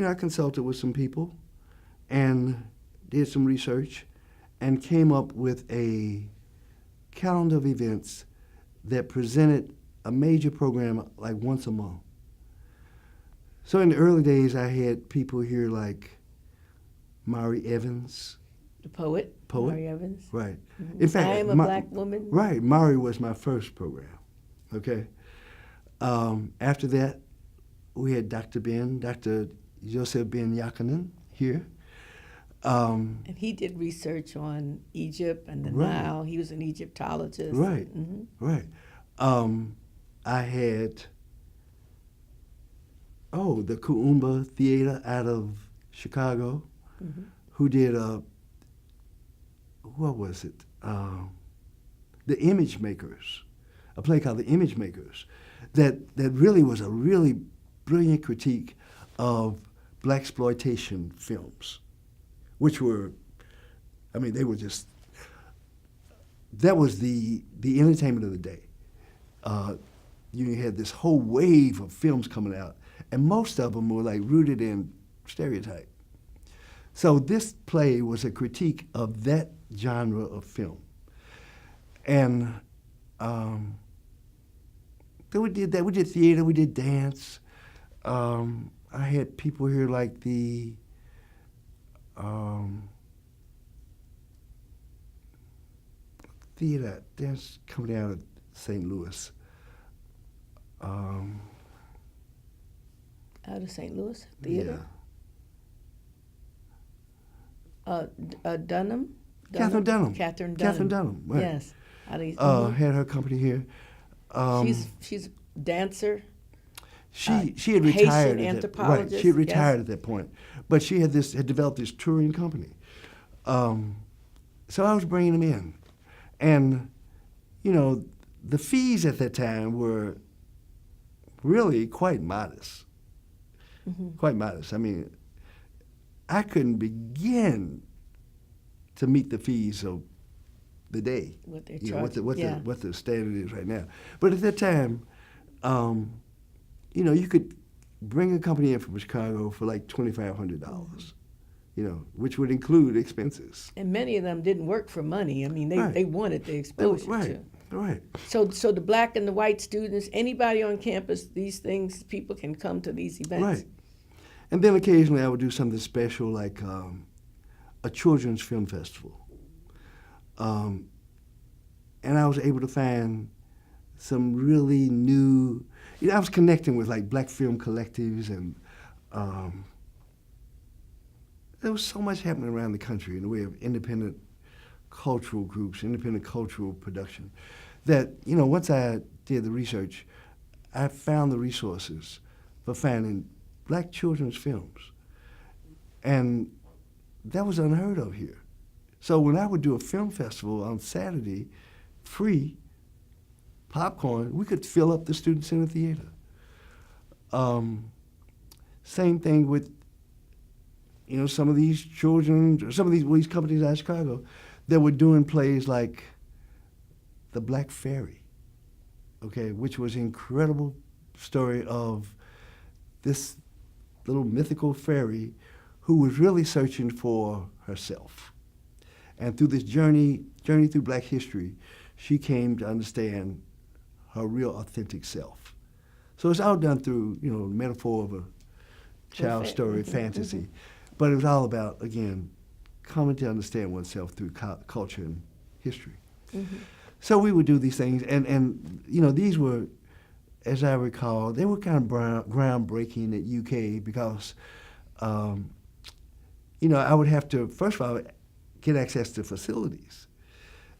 I consulted with some people and did some research and came up with a calendar of events that presented a major program like once a month. So in the early days, I had people here like Mari Evans. The poet. Mari Evans. Right. Mm-hmm. In fact, I Am a Black Woman. Right. Mari was my first program. Okay. After that, we had Dr. Joseph Ben Yakanen here. And he did research on Egypt and the Nile. He was an Egyptologist. Right. Mm-hmm. Right. I had the Kuumba Theater out of Chicago, Mm-hmm. who did what was it? The Image Makers, a play called The Image Makers, that really was a really brilliant critique of blaxploitation films, which were, they were just, that was the entertainment of the day. You had this whole wave of films coming out, and most of them were like rooted in stereotype. So this play was a critique of that genre of film. And then we did that. We did theater, we did dance. I had people here like the theater dance coming out of St. Louis. Out of St. Louis theater. Yeah. Dunham. Catherine Dunham. Catherine Dunham. Catherine Dunham. Right. Yes. Had her company here. She's a dancer. She had retired. Haitian anthropologist. Right. She had retired at that point, but she had developed this touring company. So I was bringing them in, and the fees at that time were really quite modest. Mm-hmm. Quite modest. I couldn't begin to meet the fees of the day. What they're charging. What the standard is right now. But at that time, you could bring a company in from Chicago for like $2,500, which would include expenses. And many of them didn't work for money. They wanted the exposure too. Right. So the black and the white students, anybody on campus, these things, people can come to these events. Right. And then occasionally I would do something special like a children's film festival. And I was able to find some really new, I was connecting with like black film collectives, and there was so much happening around the country in the way of independent cultural groups, independent cultural production, that, once I did the research, I found the resources for finding black children's films. And that was unheard of here. So when I would do a film festival on Saturday, free, popcorn, we could fill up the Student Center Theater. Same thing with, some of these children, some of these companies out of Chicago that were doing plays like The Black Fairy, which was an incredible story of this little mythical fairy who was really searching for herself. And through this journey through black history, she came to understand her real authentic self. So it's all done through, metaphor of a child's story, fantasy. But it was all about, again, coming to understand oneself through culture and history. Mm-hmm. So we would do these things, and these were, as I recall, they were kind of groundbreaking at UK because, I would have to, first of all, get access to facilities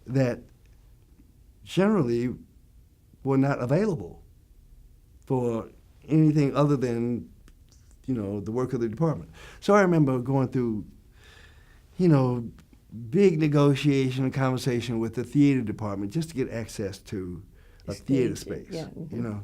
that generally were not available for anything other than, the work of the department. So I remember going through, big negotiation and conversation with the theater department just to get access to a theater space, Yeah. Mm-hmm.